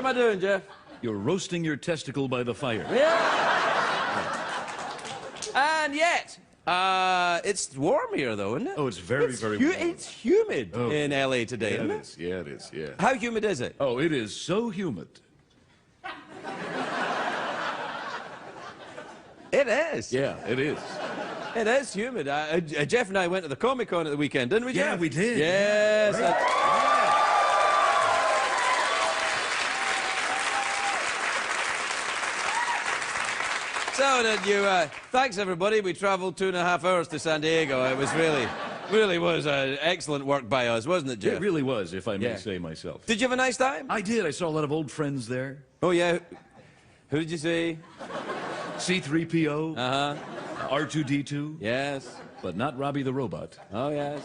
am I doing, Jeff? You're roasting your testicle by the fire. Yeah. And yet, it's warm here, though, isn't it? Oh, it's very warm. It's humid in LA today, isn't it? Yeah, it is, yeah. How humid is it? Oh, it is so humid. It is. Yeah, it is. It is humid. Jeff and I went to the Comic-Con at the weekend, didn't we, Jeff? Yeah, we did. Yes. Right. So did you, thanks everybody. We traveled 2.5 hours to San Diego. It was really was excellent work by us, wasn't it, Jeff? It really was, if I may say myself. Did you have a nice time? I did. I saw a lot of old friends there. Oh, yeah. Who did you see? C-3PO. Uh-huh. R2-D2. Yes. But not Robbie the Robot. Oh, yes.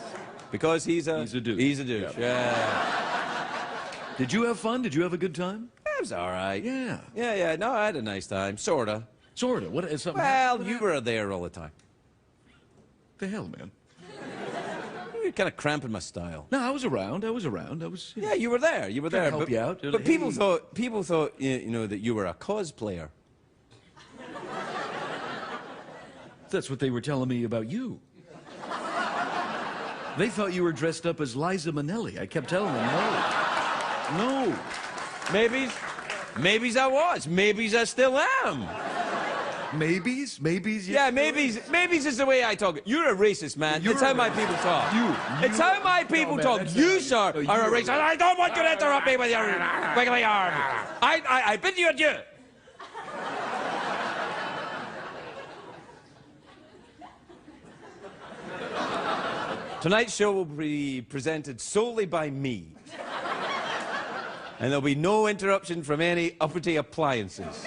Because he's a douche. He's a douche, yeah. Did you have fun? Did you have a good time? It was all right. Yeah. Yeah. No, I had a nice time. Sorta. Sorta. What is something? Well, you were there all the time. The hell, man? You were kind of cramping my style. No, I was around. Yeah, you were there. You were there. Help you out. But people thought you know that you were a cosplayer. That's what they were telling me about you. They thought you were dressed up as Liza Minnelli. I kept telling them, no. Maybe I was. Maybe I still am. Maybes? Yeah, maybe is the way I talk. You're a racist, man. It's how my people talk. It's how my people talk. You, sir, are a racist. I don't want you to interrupt me with your wiggly arm. I bid you adieu. Tonight's show will be presented solely by me. And there'll be no interruption from any uppity appliances.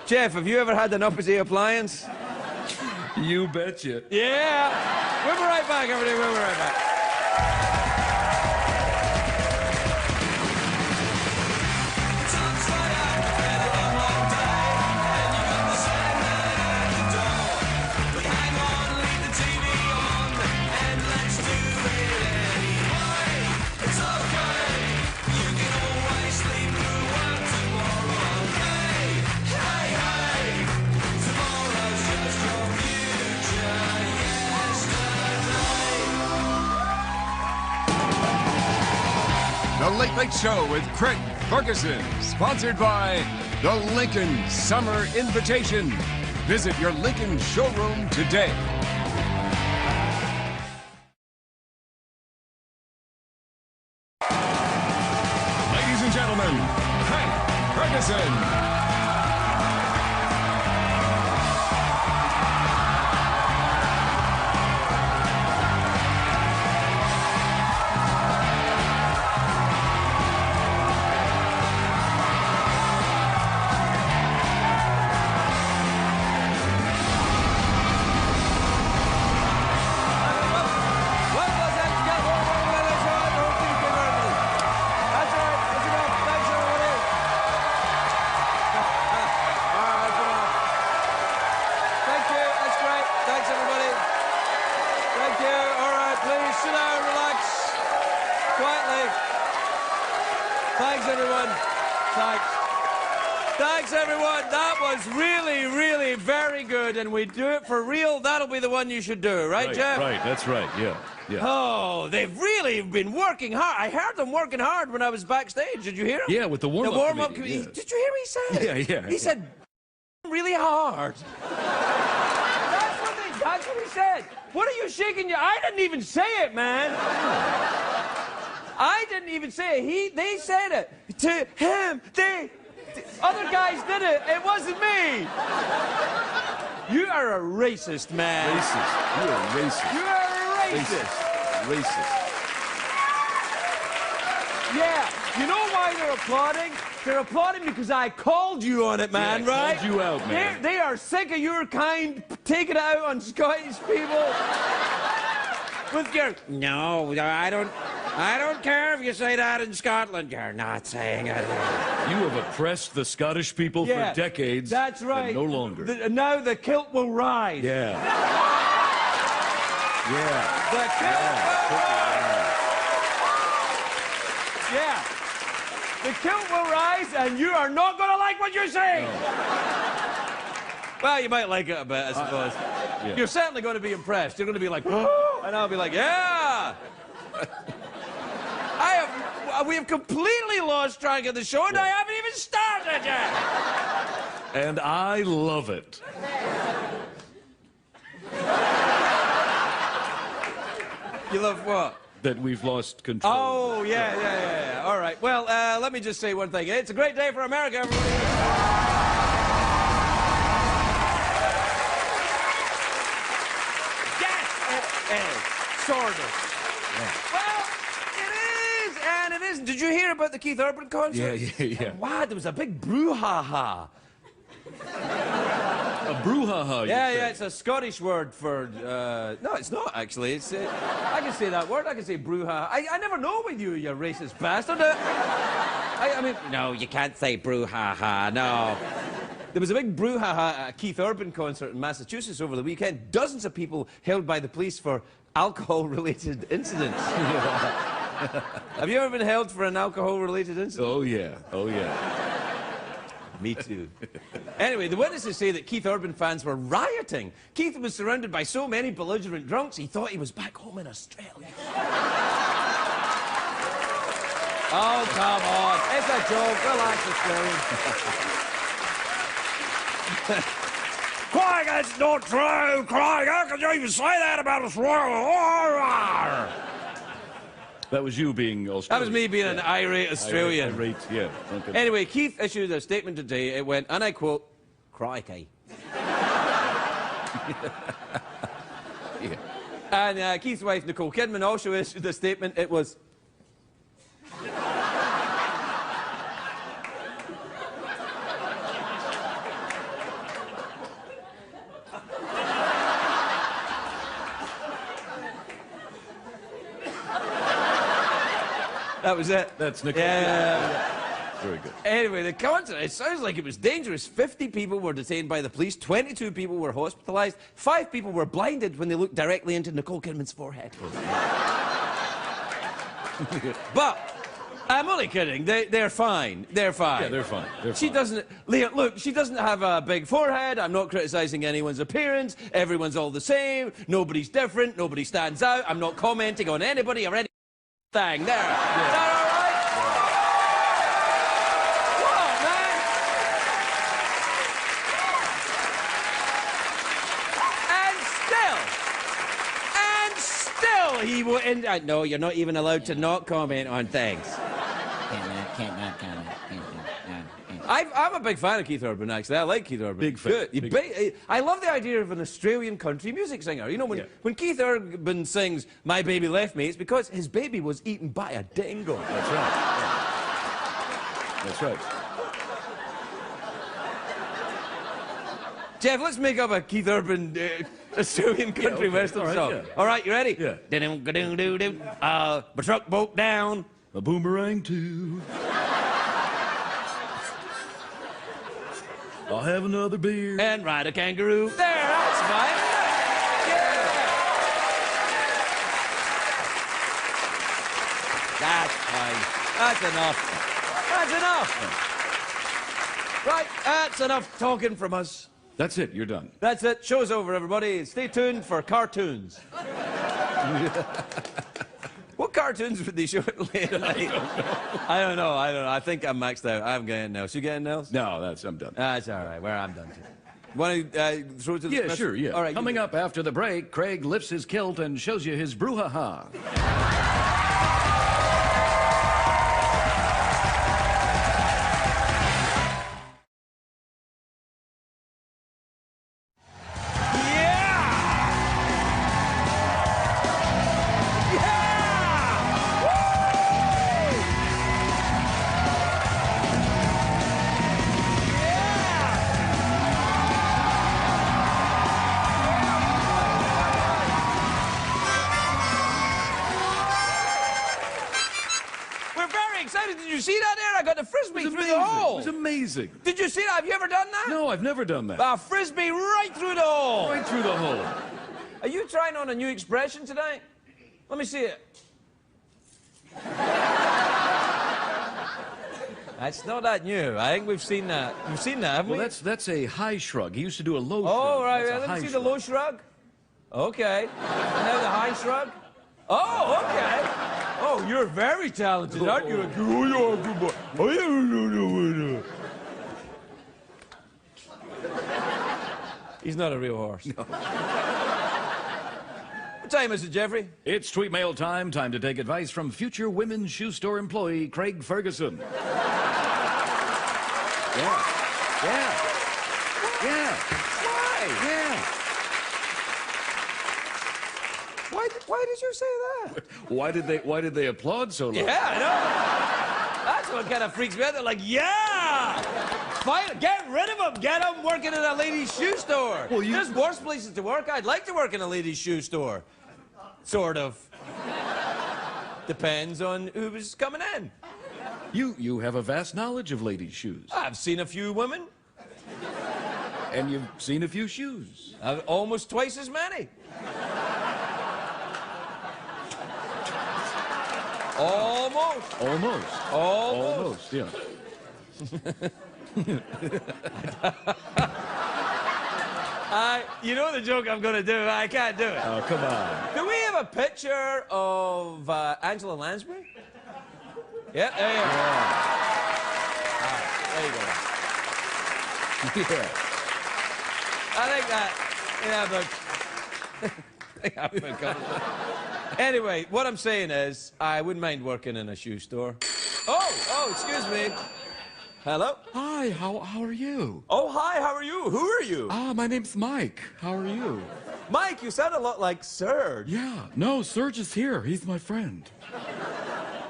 Jeff, have you ever had an uppity appliance? You betcha. Yeah. We'll be right back, everybody. We'll be right back. The Late Late Show with Craig Ferguson, sponsored by the Lincoln Summer Invitation. Visit your Lincoln showroom today. Ladies and gentlemen, Craig Ferguson. Thanks, everyone. That was really very good, and we do it for real. That'll be the one you should do, right, Jeff? Right, that's right, yeah. Oh, they've really been working hard. I heard them working hard when I was backstage. Did you hear them? Yeah, with the warm-up committee. Yeah. Did you hear what he said? Yeah. He said really hard. That's what he said. What are you shaking your... I didn't even say it, man. I didn't even say it. They said it. To him, other guys did it. It wasn't me. You are a racist, man. Racist. You're a racist. You are a racist. Racist. Yeah. You know why they're applauding? They're applauding because I called you on it, man, right? Called you out, man. They are sick of your kind taking it out on Scottish people. With your... No, I don't care if you say that in Scotland. You're not saying it. You have oppressed the Scottish people for decades. That's right. And no longer. Now the kilt will rise. Yeah. The kilt will rise. Yeah. The kilt will rise, and you are not going to like what you see. No. Well, you might like it a bit, I suppose. Yeah. You're certainly going to be impressed. You're going to be like, oh, and I'll be like, yeah. We have completely lost track of the show, and I haven't even started yet. And I love it. You love what? That we've lost control. Oh, yeah. All right. Well, let me just say one thing. It's a great day for America, everybody. Yes, it is. Sort of. Yeah. Well, it is, and it isn't. Did you hear about the Keith Urban concert? Yeah. Wow, there was a big brouhaha. A brouhaha, you say? Yeah, it's a Scottish word for... no, it's not, actually. It's, I can say that word. I can say brouhaha. I never know with you, you racist bastard. I mean... No, you can't say brouhaha, no. There was a big brouhaha at a Keith Urban concert in Massachusetts over the weekend. Dozens of people held by the police for alcohol-related incidents. Have you ever been held for an alcohol-related incident? Oh, yeah. Me too. Anyway, the witnesses say that Keith Urban fans were rioting. Keith was surrounded by so many belligerent drunks, he thought he was back home in Australia. Oh, come on. It's a joke. Relax, Australian. Craig, that's not true, Craig. How could you even say that about Australia? That was you being Australian. That was me being an irate Australian. Irate, yeah. Okay. Anyway, Keith issued a statement today. It went, and I quote, crikey. Yeah. And Keith's wife, Nicole Kidman, also issued a statement. It was... That was it. That's Nicole. Yeah. Very good. Anyway, the concert, it sounds like it was dangerous. 50 people were detained by the police, 22 people were hospitalized, 5 people were blinded when they looked directly into Nicole Kidman's forehead. But I'm only kidding. They're fine. They're fine. Yeah, they're fine. She doesn't... Leah, look, she doesn't have a big forehead. I'm not criticizing anyone's appearance. Everyone's all the same. Nobody's different. Nobody stands out. I'm not commenting on anybody or any thing. There. Yeah. Is that all right? What, man? And still, he wouldn't... no, you're not even allowed to not comment on things. Can't not comment. I'm a big fan of Keith Urban, actually. I like Keith Urban. Big fan. Good. I love the idea of an Australian country music singer. You know, when Keith Urban sings My Baby Left Me, it's because his baby was eaten by a dingo. That's right. Yeah. That's right. Jeff, let's make up a Keith Urban Australian country western song. Yeah. All right, you ready? Yeah. My truck broke down. A boomerang too. I'll have another beer. And ride a kangaroo. There, that's fine. Yeah. That's fine. That's enough. That's enough. Right, that's enough talking from us. That's it, you're done. That's it. Show's over, everybody. Stay tuned for cartoons. What cartoons would they show it later? I don't know. I think I'm maxed out. I'm getting now. So you getting nails? No, I'm done. That's all right. I'm done too. Want to throw it to the... Yeah, sure, yeah. All right. Coming up after the break, Craig lifts his kilt and shows you his brouhaha. Did you see that there? I got the frisbee through the hole. It was amazing. Did you see that? Have you ever done that? No, I've never done that. A frisbee right through the hole. Right through the hole. Are you trying on a new expression tonight? Let me see it. That's not that new. I think we've seen that. We've seen that, haven't we? Well, that's a high shrug. He used to do a low shrug. Oh, right. That's a Let me high see the shrug. low shrug. Okay. Now the high shrug. Oh, okay. Oh, you're very talented, aren't you? Oh, you're a good boy. Oh, yeah. He's not a real horse. No. What time is it, Jeffrey? It's tweet mail time. Time to take advice from future women's shoe store employee Craig Ferguson. Yeah. Why? Yeah. Why did you say that? Why did they applaud so long? Yeah, I know. That's what kind of freaks me out. They're like, yeah! Fine, get rid of them. Get them working in a ladies' shoe store. Well, There's worse places to work. I'd like to work in a ladies' shoe store. Sort of. Depends on who was coming in. You have a vast knowledge of ladies' shoes. I've seen a few women. And you've seen a few shoes. I've almost twice as many. Almost, yeah. You know the joke I'm going to do. I can't do it. Oh, come on. Do we have a picture of Angela Lansbury? Yeah, there you go. All right, there you go. Yeah. I think that. Anyway, what I'm saying is, I wouldn't mind working in a shoe store. Oh, excuse me. Hello? Hi, how are you? Oh, hi, how are you? Who are you? My name's Mike. How are you? Mike, you sound a lot like Serge. Yeah, no, Serge is here. He's my friend.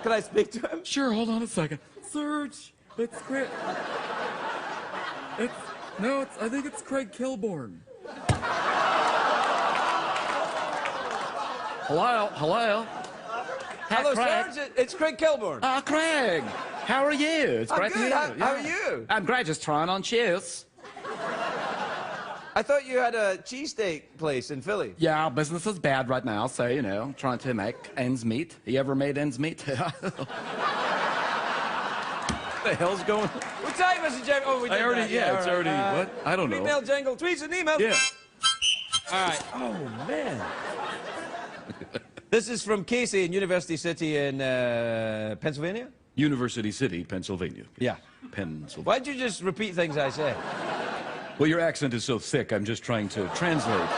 Can I speak to him? Sure, hold on a second. Serge, it's Craig. I think it's Craig Kilborn. Hello? Hello, Craig. Serge. It's Craig Kilborn. Craig, how are you? It's I'm great good. to How meet you. are you? I'm great, just trying on shoes. I thought you had a cheesesteak place in Philly. Yeah, business is bad right now, so, you know, trying to make ends meet. You ever made ends meet? What the hell's going on? What time is it, Jeff? Oh, we did I already, that. yeah, it's all right. already, what? I don't know. Email jangle, tweets and emails. Yeah. All right. Oh, man. This is from Casey in University City in Pennsylvania? University City, Pennsylvania. Yeah. Pennsylvania. Why'd you just repeat things I say? Well, your accent is so thick, I'm just trying to translate.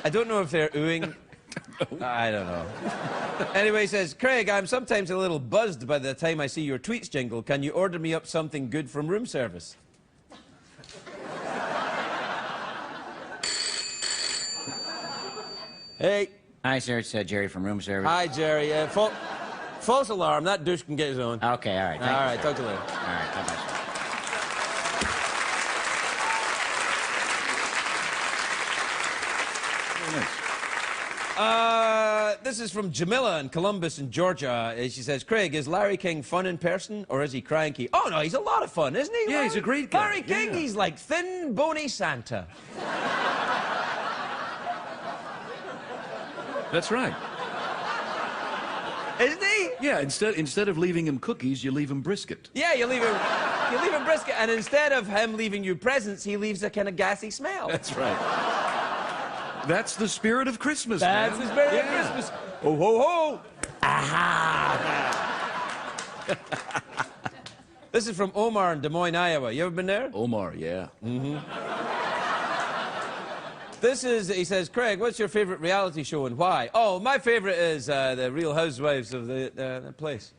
I don't know if they're oohing. I don't know. Anyway, he says, Craig, I'm sometimes a little buzzed by the time I see your tweets jingle. Can you order me up something good from room service? Hey. Hi, sir. It's Jerry from room service. Hi, Jerry. False alarm. That douche can get his own. Okay, all right. Thank All you, right, sir. talk to you later. All right, bye-bye, sir. This is from Jamila in Columbus in Georgia. She says, Craig, is Larry King fun in person or is he cranky? Oh, no, he's a lot of fun, isn't he? Yeah, he's a great guy. Larry King, Yeah. he's like thin, bony Santa. That's right. Isn't he? Yeah, instead of leaving him cookies, you leave him brisket. Yeah, you leave him brisket, and instead of him leaving you presents, he leaves a kind of gassy smell. That's right. That's the spirit of Christmas, That's man. the spirit of Yeah. Christmas. Ho, ho, ho. Aha. This is from Omar in Des Moines, Iowa. You ever been there? Omar, yeah. This is, he says, Craig, what's your favorite reality show and why? Oh, my favorite is the Real Housewives of the place.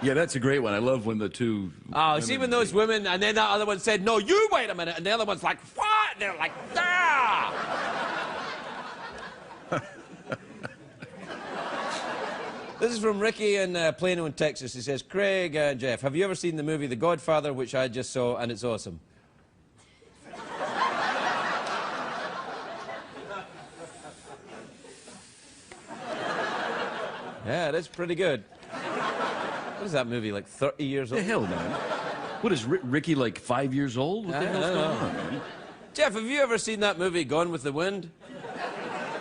Yeah, that's a great one. I love when the two... Oh, see when those women, and then that other one said, no, you wait a minute, and the other one's like, what? And they're like, ah! This is from Ricky in Plano in Texas. He says, Craig, Jeff, have you ever seen the movie The Godfather, which I just saw, and it's awesome? Yeah, that's pretty good. What is that movie, like 30 years The old? hell, man. What is Ricky, like 5 years old? What the I hell's don't going know. on, man? Jeff, have you ever seen that movie, Gone with the Wind?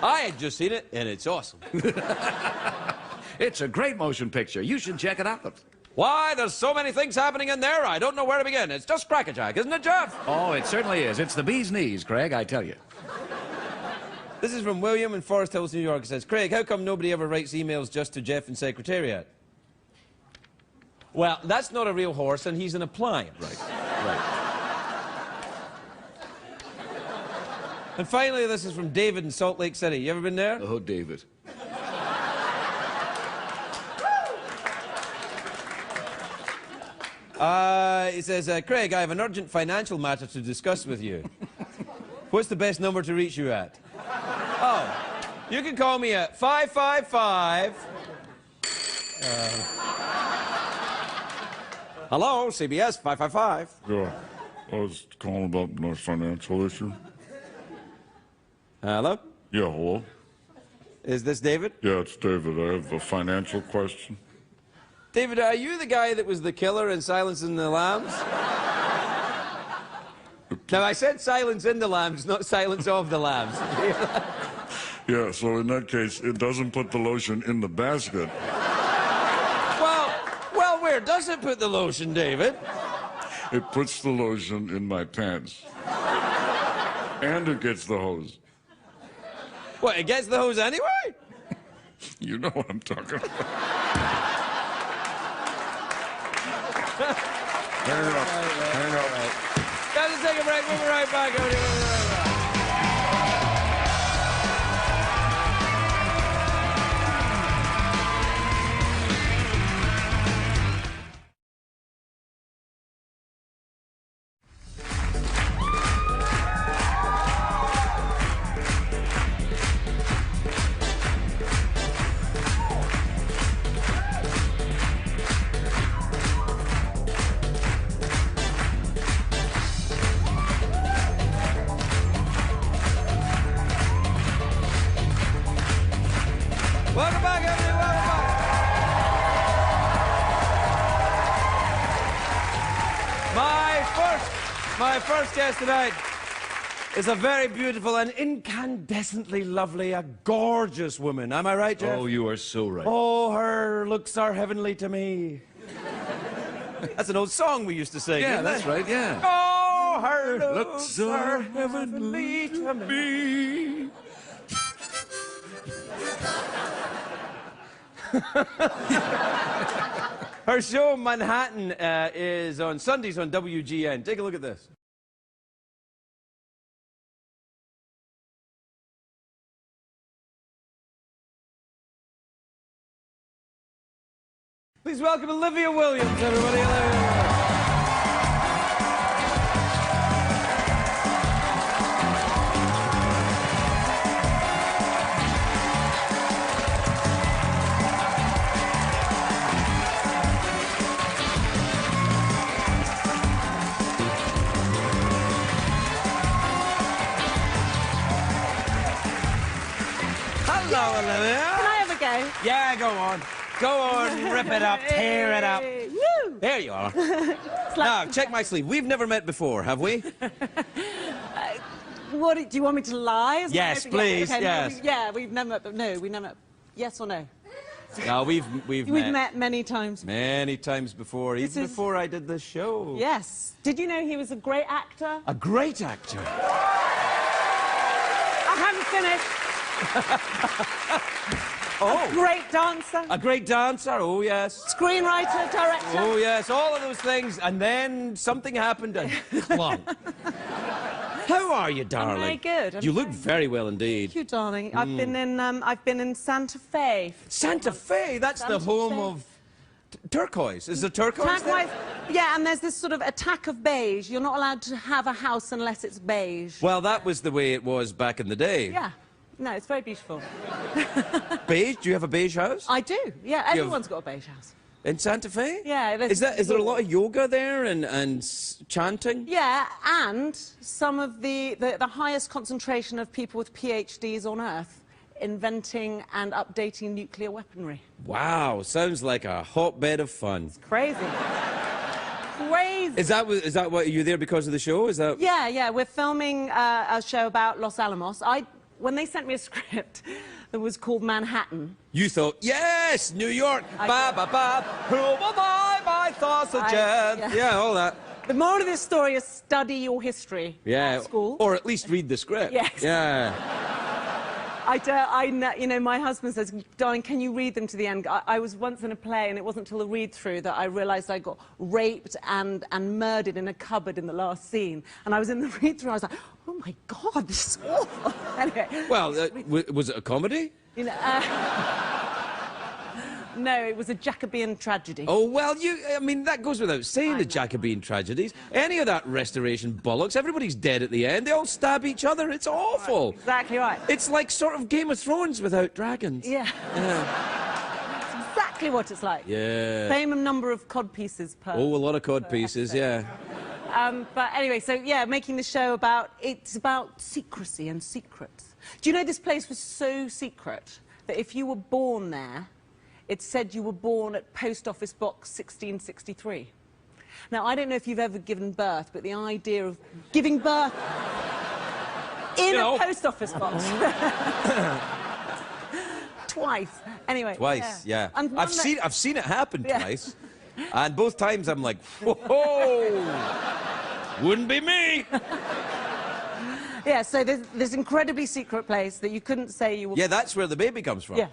I had just seen it, and it's awesome. It's a great motion picture. You should check it out. Why, there's so many things happening in there, I don't know where to begin. It's just crackerjack, isn't it, Jeff? Oh, it certainly is. It's the bee's knees, Craig, I tell you. This is from William in Forest Hills, New York. It says, Craig, how come nobody ever writes emails just to Jeff in Secretariat? Well, that's not a real horse, and he's an appliance. Right. And finally, this is from David in Salt Lake City. You ever been there? Oh, David. He says, Craig, I have an urgent financial matter to discuss with you. What's the best number to reach you at? Oh, you can call me at 555... Hello, CBS, 555. Yeah, I was calling about my financial issue. Hello? Yeah, hello? Is this David? Yeah, it's David. I have a financial question. David, are you the guy that was the killer in Silence in the Lambs? Now, I said Silence in the Lambs, not Silence of the Lambs. Yeah, so in that case, it doesn't put the lotion in the basket. Well, where does it put the lotion, David? It puts the lotion in my pants. And it gets the hose. What, it gets the hose anyway? You know what I'm talking about. Hang up. Hang up. Guys, let's take a break. We'll be right back. We'll be right back. Welcome back, everybody. Welcome back. My first guest tonight is a very beautiful and incandescently lovely, a gorgeous woman. Am I right, Jeff? Oh, you are so right. Oh, her looks are heavenly to me. That's an old song we used to sing. Yeah, isn't that's it? right, yeah. Oh, her looks are heavenly to me. Her show, Manhattan, is on Sundays on WGN. Take a look at this. Please welcome Olivia Williams, everybody. Olivia Williams. Hello, Olivia. Can I have a go? Yeah, go on. Go on, rip it up, tear it up. Woo! There you are. Now, check my sleeve. We've never met before, have we? What do you want me to lie? Is Yes, that- please, okay, yes. we've never met. No, we never met. Yes or no? No, we've met many times. many times before, This even is- before I did the show. Yes. Did you know he was a great actor? A great actor. I haven't finished. Oh, Great dancer. a great dancer. Oh, yes. Screenwriter, director. Oh, yes, all of those things. And then something happened and clung. How are you, darling? very good. I'm You look very very well indeed. Thank you, darling. I've been in Santa Fe. Santa Fe, that's the Santa home Fe. of turquoise. Is it turquoise there? Turquoise. Yeah, and there's this sort of attack of beige. You're not allowed to have a house unless it's beige. Well, that was the way it was back in the day. Yeah. No, it's very beautiful. Beige? Do you have a beige house? I do. Yeah, have- everyone's got a beige house. In Santa Fe? Yeah. Is there a lot of yoga there and chanting? Yeah, and some of the highest concentration of people with PhDs on Earth inventing and updating nuclear weaponry. Wow, sounds like a hotbed of fun. Crazy. Crazy. Is that what, are you there because of the show? Is that? Yeah, we're filming a show about Los Alamos. when they sent me a script that was called Manhattan. You thought, yes, New York, I ba-ba-ba, who will buy my sausages? Yeah, all that. The moral of this story is study your history at school. Or at least read the script. Yes. Yeah. You know, my husband says, darling, can you read them to the end? I was once in a play, and it wasn't till the read-through that I realised I got raped and murdered in a cupboard in the last scene. And I was in the read-through, I was like, oh, my God, this is awful. Anyway. Well, was it a comedy? You know, no, it was a Jacobean tragedy. Oh, well, I mean, that goes without saying, the Jacobean tragedies. Any of that restoration bollocks, everybody's dead at the end. They all stab each other. It's awful. Right, exactly right. It's like sort of Game of Thrones without dragons. Yeah. That's exactly what it's like. Yeah. Same number of cod pieces per... Oh, a lot of cod pieces, yeah. But anyway, so, yeah, making the show it's about secrecy and secrets. Do you know this place was so secret that if you were born there, it said you were born at Post Office Box 1663. Now, I don't know if you've ever given birth, but the idea of giving birth in a post office box. Twice. Anyway. Twice, yeah. And I've seen it happen twice. And both times I'm like, whoa, wouldn't be me. Yeah, so there's this incredibly secret place that you couldn't say you were... Yeah, that's where the baby comes from. Yeah.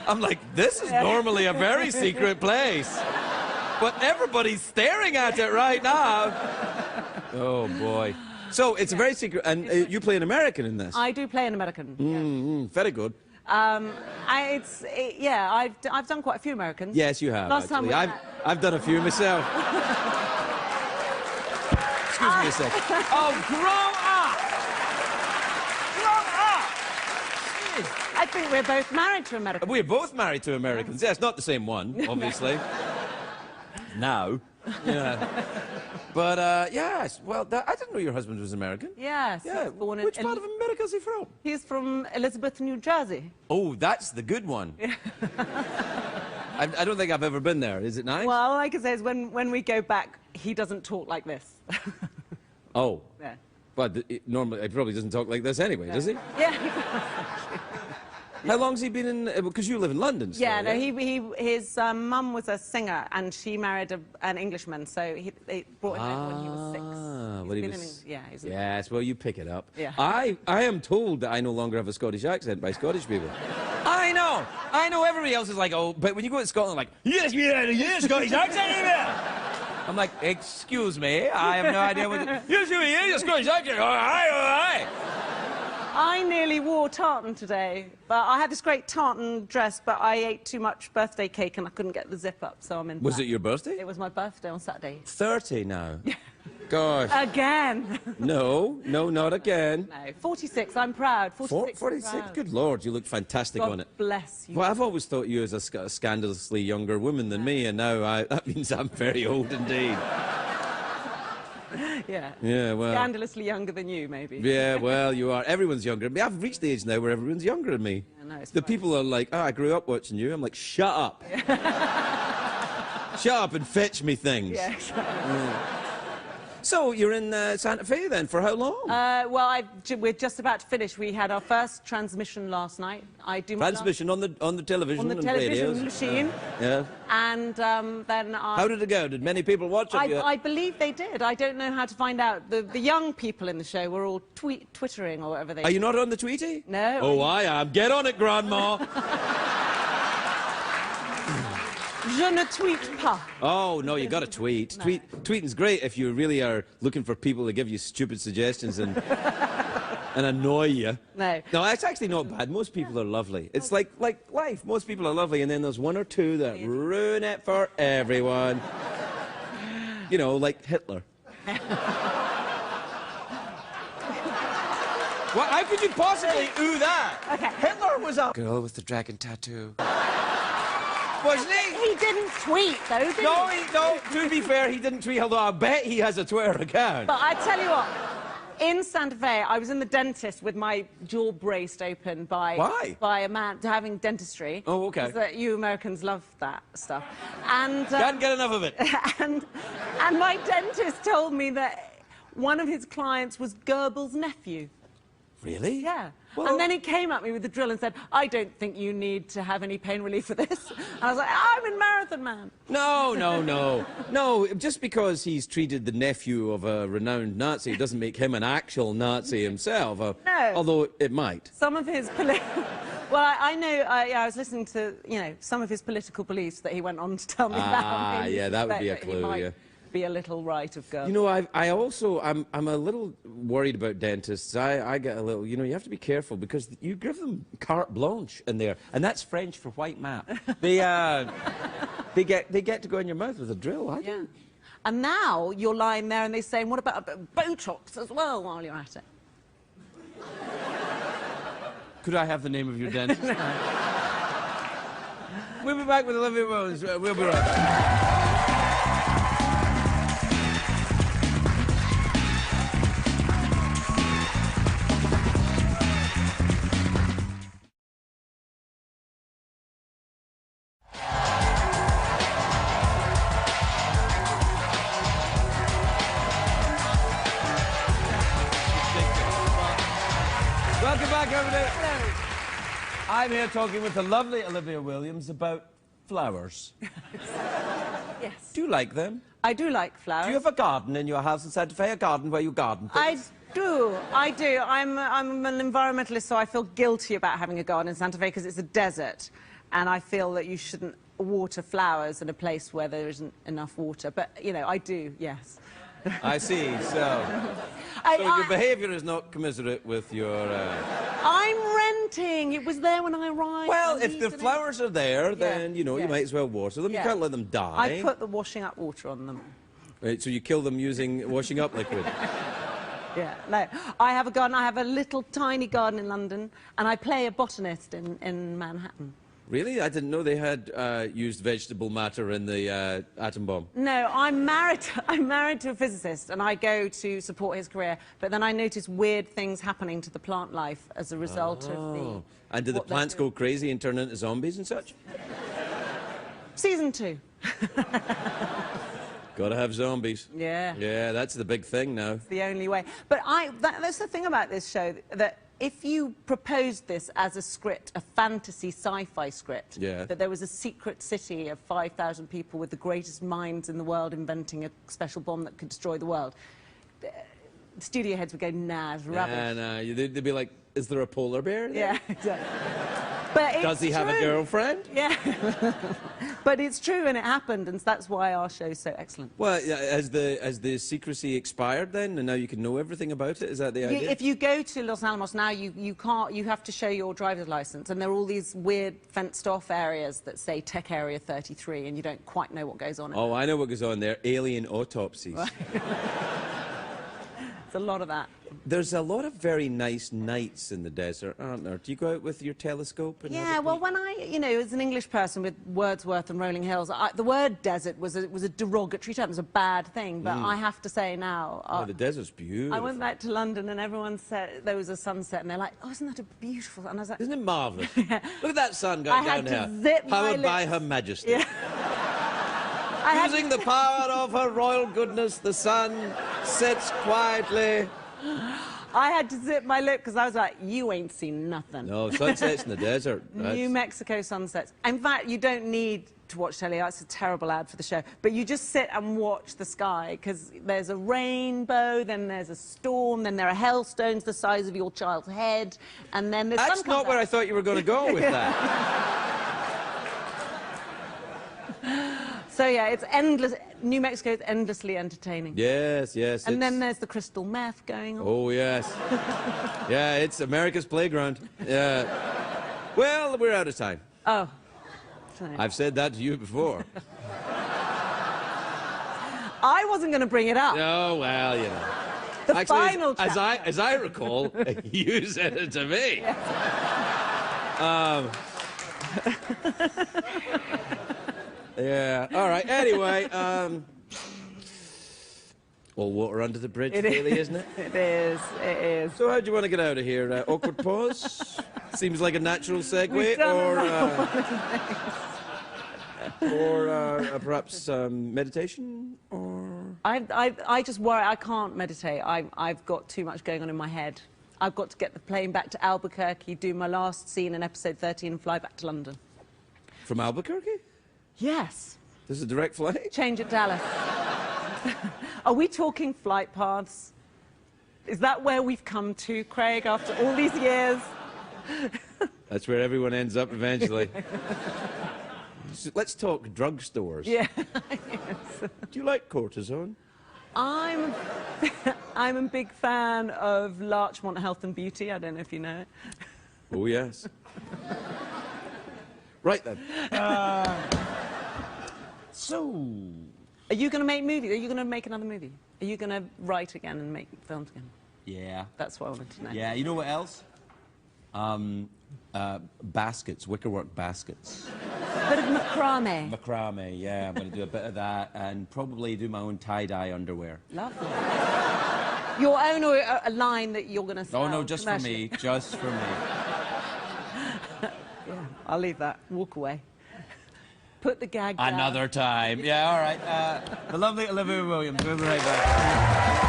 I'm like, this is normally a very secret place. But everybody's staring at it right now. Oh, boy. So, it's a very secret... And you play an American in this? I do play an American. Very good. Yeah, I've done quite a few Americans. Yes, you have, Last time I've done a few myself. Excuse me a second. Oh, grow up! Grow up! I think we're both married to Americans. We're both married to Americans. Yes, not the same one, obviously. Now. Yeah. But, yes, well, I didn't know your husband was American. Yes. Yeah. Which part of America is he from? He's from Elizabeth, New Jersey. Oh, that's the good one. I don't think I've ever been there. Is it nice? Well, all I can say is when we go back, he doesn't talk like this. Oh. Yeah. But normally, he probably doesn't talk like this anyway, does he? Yeah. How long's he been in... Because you live in London still, yeah, no, his mum was a singer, and she married an Englishman, so they brought him over when he was 6. Well, he was... Yes, well, you pick it up. Yeah. I am told that I no longer have a Scottish accent by Scottish people. I know everybody else is like, oh, but when you go to Scotland, like, yes, Scottish accent here. I'm like, excuse me, I have no idea what... Yes, you're Scottish accent. All right. I nearly wore tartan today, but I had this great tartan dress, but I ate too much birthday cake and I couldn't get the zip up, so I'm in Was it your birthday? It was my birthday on Saturday. 30 now. Gosh. Again. No, not again. No, 46, I'm proud. 46, 46? proud. Good Lord, you look fantastic God on it. bless you. Well, I've always thought you as a scandalously younger woman than me, and now that means I'm very old indeed. Yeah. Yeah, well... Scandalously younger than you, maybe. Yeah, well, you are. Everyone's younger. I mean, I've reached the age now where everyone's younger than me. Yeah, no, the people are like, oh, I grew up watching you. I'm like, shut up. Shut up and fetch me things. Yeah, exactly. Yeah. So, you're in Santa Fe, then, for how long? Well, we're just about to finish. We had our first transmission last night. Transmission on the television on the and television radios. machine. Yeah. And then How did it go? Did many people watch it? I believe they did. I don't know how to find out. The young people in the show were all twittering or whatever they... Are you not on the Tweety? No. Oh, I am. Get on it, Grandma. Je ne tweet pas. Oh, no, you got to tweet. No. Tweeting's great if you really are looking for people to give you stupid suggestions and annoy you. No. No, it's actually not bad. Most people are lovely. It's like life. Most people are lovely, and then there's one or two that ruin it for everyone. You know, like Hitler. Well, how could you possibly ooh that? Okay. Hitler was a Girl with the dragon tattoo. wasn't he? He didn't tweet, though, did he? No, to be fair, he didn't tweet, although I bet he has a Twitter account. But I tell you what, in Santa Fe, I was in the dentist with my jaw braced open by... Why? By a man having dentistry. Oh, OK. 'Cause you Americans love that stuff. And... Can't get enough of it. and my dentist told me that one of his clients was Goebbels' nephew. Really? Yeah. Well, and then he came at me with the drill and said, I don't think you need to have any pain relief for this. And I was like, I'm in Marathon Man. no, no, no. No, just because he's treated the nephew of a renowned Nazi doesn't make him an actual Nazi himself. No. Although it might. Some of his well, I know, I was listening to, you know, some of his political beliefs that he went on to tell me about. Ah, yeah, that would be a clue, he might yeah. be a little right of Goebbels. You know, I'm a little worried about dentists. I get a little, you know, you have to be careful because you give them carte blanche in there, and that's French for white map. They get to go in your mouth with a drill. I Yeah. don't. And now you're lying there and they're saying, what about a bit of Botox as well while you're at it? Could I have the name of your dentist? We'll be back with Olivia Williams. We'll be right back. Welcome back, everybody. I'm here talking with the lovely Olivia Williams about flowers. Yes. Do you like them? I do like flowers. Do you have a garden in your house in Santa Fe? A garden where you garden things? I do. I'm an environmentalist, so I feel guilty about having a garden in Santa Fe because it's a desert. And I feel that you shouldn't water flowers in a place where there isn't enough water. But, you know, I do, yes. I see. So your behaviour is not commiserate with your... I'm renting. It was there when I arrived. Well, if the flowers are there, then, you know, you might as well water them. Yeah. You can't let them die. I put the washing up water on them. Right, so you kill them using washing up liquid. Yeah, no. I have a garden. I have a little tiny garden in London, and I play a botanist in Manhattan. Really? I didn't know they had used vegetable matter in the atom bomb. No, I'm married to a physicist, and I go to support his career, but then I notice weird things happening to the plant life as a result of the... And do the plants go crazy and turn into zombies and such? Season 2. Gotta have zombies. Yeah. Yeah, that's the big thing now. It's the only way. But that's the thing about this show, that if you proposed this as a script, a fantasy sci-fi script, Yeah. that there was a secret city of 5,000 people with the greatest minds in the world inventing a special bomb that could destroy the world, the studio heads would go, nah, it's rubbish. And they'd be like, is there a polar bear there? Yeah, exactly. But Does he have a girlfriend? Yeah. But it's true, and it happened, and that's why our show's so excellent. Well, has the secrecy expired then, and now you can know everything about it? Is that the idea? If you go to Los Alamos now, you can't. You have to show your driver's license, and there are all these weird fenced-off areas that say Tech Area 33, and you don't quite know what goes on. Oh, I know what goes on there. Alien autopsies. It's a lot of that. There's a lot of very nice nights in the desert, aren't there? Do you go out with your telescope? And Yeah, well, when I, you know, as an English person with Wordsworth and Rolling Hills, the word desert was a derogatory term, it was a bad thing, but I have to say now... oh, the desert's beautiful. I went back to London and everyone said there was a sunset, and they're like, oh, isn't that a beautiful... And I was like... Isn't it marvellous? Look at that sun going down here. I had to zip my Powered by lips. Her Majesty. Yeah. Using the power of her royal goodness, the sun sets quietly. I had to zip my lip because I was like, you ain't seen nothing. No, sunsets in the desert. New Mexico sunsets. In fact, you don't need to watch telly. That's a terrible ad for the show. But you just sit and watch the sky because there's a rainbow, then there's a storm, then there are hailstones the size of your child's head, and then the sun That's comes not where out. I thought you were going to go with that. So, yeah, it's endless. New Mexico is endlessly entertaining. Yes, yes. And then there's the crystal meth going on. Oh, yes. Yeah, it's America's playground. Yeah. Well, we're out of time. Oh. Sorry. I've said that to you before. I wasn't going to bring it up. Oh, well, you know. The Actually, final as I recall, you said it to me. Yeah. All right. Anyway, well, water under the bridge, really, isn't it? It is. It is. So, how do you want to get out of here? Awkward pause? Seems like a natural segue, We've done or perhaps meditation, or. I just worry. I can't meditate. I've got too much going on in my head. I've got to get the plane back to Albuquerque, do my last scene in episode 13 and fly back to London. From Albuquerque? Yes. This is a direct flight? Change at Dallas. Are we talking flight paths? Is that where we've come to, Craig, after all these years? That's where everyone ends up eventually. So let's talk drugstores. Yeah. Do you like cortisone? I'm a big fan of Larchmont Health and Beauty. I don't know if you know it. Oh, yes. Right then. So... Are you going to make movies? Are you going to make another movie? Are you going to write again and make films again? Yeah. That's what I wanted to know. Yeah, you know what else? Baskets, wickerwork baskets. Bit of macrame. Macrame, yeah, I'm going to do a bit of that and probably do my own tie-dye underwear. Lovely. Your own or a line that you're going to sell? Oh, no, just for me, just for me. Yeah, I'll leave that. Walk away. Put the gag down. Another time. Yeah, all right. The lovely Olivia Williams. We'll be right back.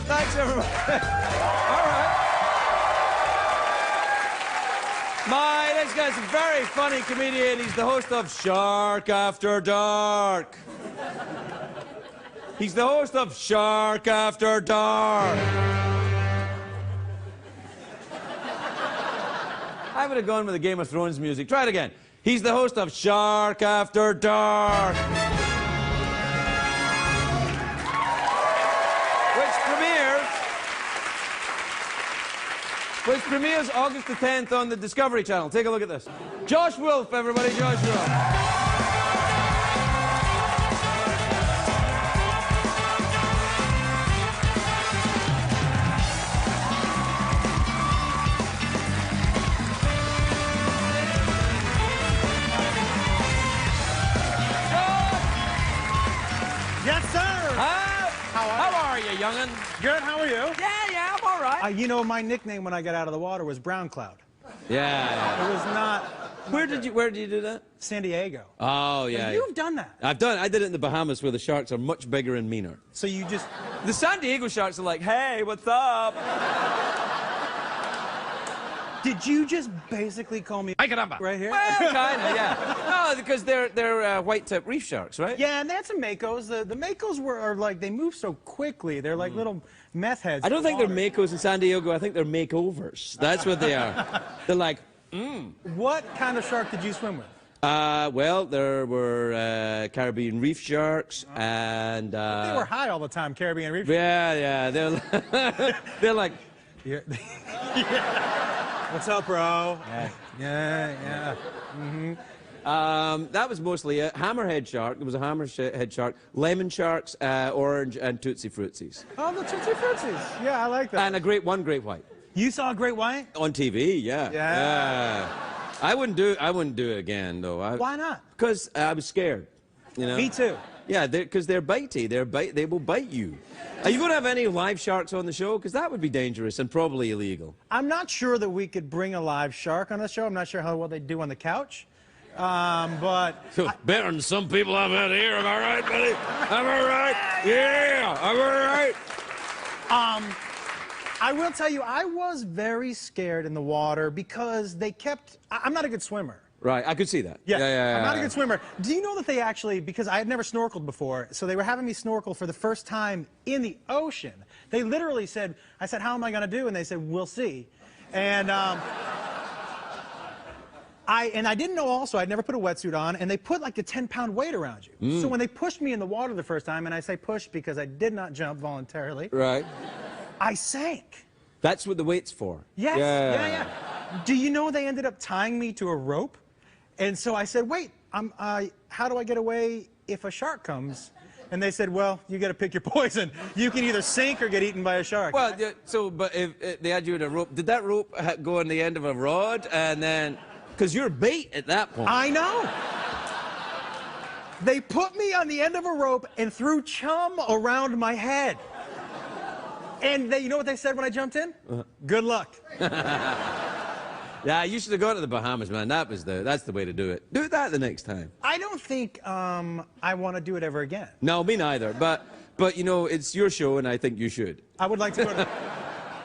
Thanks, everyone. All right. My next guy is a very funny comedian. He's the host of Shark After Dark. He's the host of Shark After Dark. I would have gone with the Game of Thrones music. Try it again. He's the host of Shark After Dark. Which premieres August the 10th on the Discovery Channel. Take a look at this. Josh Wolf, everybody, Josh Wolf. Yes, sir. How are you, young'un? Good. How are you? Yeah, I'm all right. You know, my nickname when I got out of the water was Brown Cloud. Yeah. It was not. Where did you do that? San Diego. Oh, yeah. You've done that. I did it in the Bahamas where the sharks are much bigger and meaner. So you just... The San Diego sharks are like, hey, what's up? Did you just basically call me Ay, caramba. right here? Well, kind of, yeah. No, because they're white-tip reef sharks, right? Yeah, and they had some makos. The makos are like, they move so quickly. They're like little meth heads. I don't think they're makos in San Diego. I think they're makeovers. That's what they are. They're like, What kind of shark did you swim with? Well, there were Caribbean reef sharks and... They were high all the time, Caribbean reef sharks. Yeah, they're like... Yeah. What's up, bro? Yeah. That was mostly it. Hammerhead shark. There was a hammerhead shark. Lemon sharks, orange, and Tootsie Fruitsies. Oh, the Tootsie Fruitsies. Yeah, I like that. And one great white. You saw a great white? On TV, yeah. Yeah. I wouldn't do it again, though. Why not? Because I was scared. You know? Me too. Yeah, because they're bitey. They will bite you. Are you going to have any live sharks on the show? Because that would be dangerous and probably illegal. I'm not sure that we could bring a live shark on the show. I'm not sure what they do on the couch. But... Better than some people I've had here. Am I right, buddy? Am I right? Yeah, am I right? I will tell you, I was very scared in the water because they kept... I'm not a good swimmer. Right, I could see that. Yeah, I'm not a good swimmer. Do you know that they actually, because I had never snorkeled before, so they were having me snorkel for the first time in the ocean. They literally said, I said, how am I going to do? And they said, we'll see. And I didn't know also, I'd never put a wetsuit on, and they put like a 10-pound weight around you. So when they pushed me in the water the first time, and I say push because I did not jump voluntarily. Right. I sank. That's what the weight's for. Yes, yeah. Do you know they ended up tying me to a rope? And so I said, wait, how do I get away if a shark comes? And they said, well, you got to pick your poison. You can either sink or get eaten by a shark. Well, yeah, so, but if they had you in a rope, did that rope go on the end of a rod and then... Because you're bait at that point. I know. They put me on the end of a rope and threw chum around my head. And you know what they said when I jumped in? Good luck. Yeah, you should have gone to the Bahamas, man. That's the way to do it. Do that the next time. I don't think I want to do it ever again. No, me neither. But you know, it's your show, and I think you should. I would like to go to.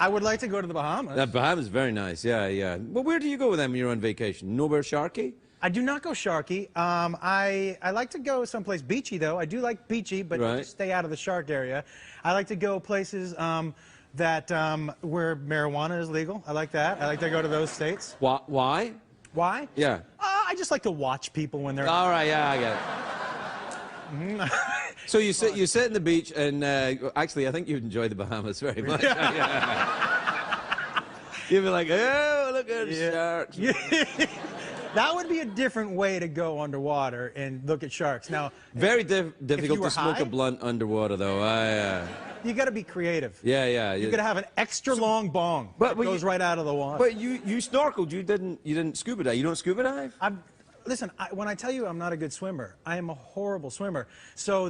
I would like to go to the Bahamas. The Bahamas is very nice. Yeah, yeah. Well, where do you go with them when you're on vacation? Nowhere sharky? I do not go sharky. I like to go someplace beachy, though. I do like beachy, but just stay out of the shark area. I like to go places where marijuana is legal. I like that. I like to go to those states. Why? Why? Yeah. I just like to watch people when they're... All right, yeah, I get it. So you sit in the beach, and actually, I think you'd enjoy the Bahamas very much. You'd be like, oh, look at the sharks. That would be a different way to go underwater and look at sharks. Now, very difficult to smoke a blunt underwater, though. You got to be creative. Yeah, yeah. You got to have an extra long bong that goes right out of the water. But you snorkeled. You didn't scuba dive. You don't scuba dive? Listen, when I tell you I'm not a good swimmer, I am a horrible swimmer. So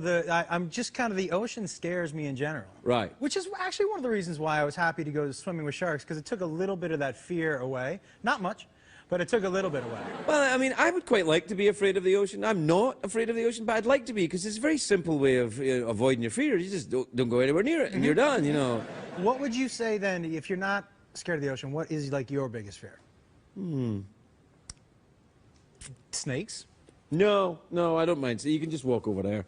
I'm just kind of, the ocean scares me in general. Right. Which is actually one of the reasons why I was happy to go swimming with sharks, because it took a little bit of that fear away. Not much, but it took a little bit away. Well, I mean, I would quite like to be afraid of the ocean. I'm not afraid of the ocean, but I'd like to be, because it's a very simple way of avoiding your fear. You just don't go anywhere near it, and you're done, you know. What would you say, then, if you're not scared of the ocean, what is, like, your biggest fear? Snakes? No, I don't mind. So you can just walk over there.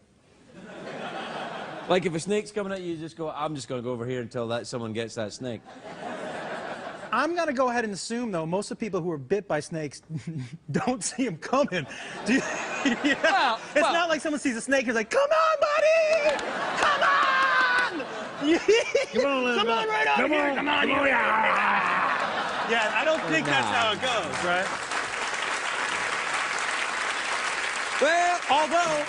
Like, if a snake's coming at you, you just go, I'm just going to go over here until someone gets that snake. I'm going to go ahead and assume, though, most of the people who are bit by snakes don't see them coming. Well, it's not like someone sees a snake and is like, come on, buddy! Come on! Come on, right on here! Come on, yeah, I don't think that's how it goes, right? Well, although,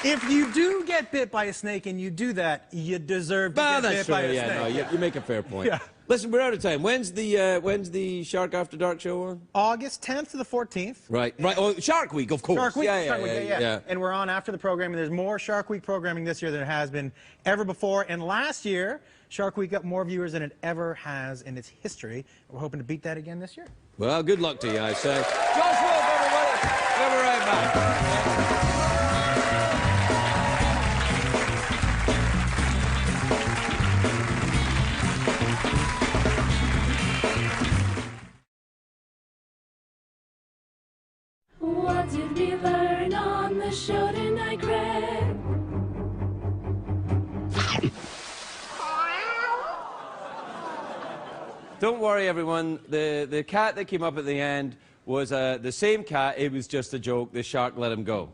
if you do get bit by a snake and you do that, you deserve to get bit by a snake. No, you make a fair point. Yeah. Listen, we're out of time. When's the Shark After Dark show on? August 10th to the 14th. Right. Oh, Shark Week, of course. Shark Week. Shark Week, yeah. And we're on after the programming. There's more Shark Week programming this year than there has been ever before. And last year, Shark Week got more viewers than it ever has in its history. We're hoping to beat that again this year. Well, good luck to you, I say. Josh Wolf, everybody. We'll be right back. What did we learn on the show tonight, Craig? Don't worry, everyone. The cat that came up at the end was the same cat. It was just a joke. The shark let him go.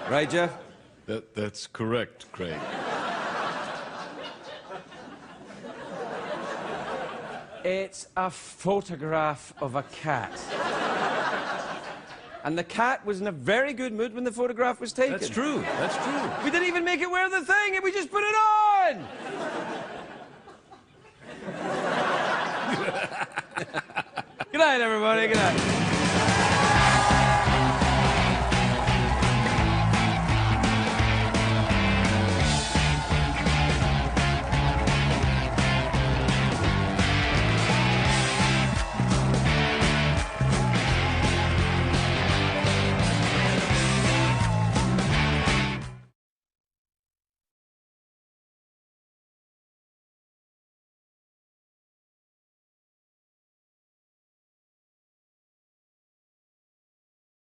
Right, Jeff? That's correct, Craig. It's a photograph of a cat. And the cat was in a very good mood when the photograph was taken. That's true. That's true. We didn't even make it wear the thing, and we just put it on! Good night, everybody. Good night.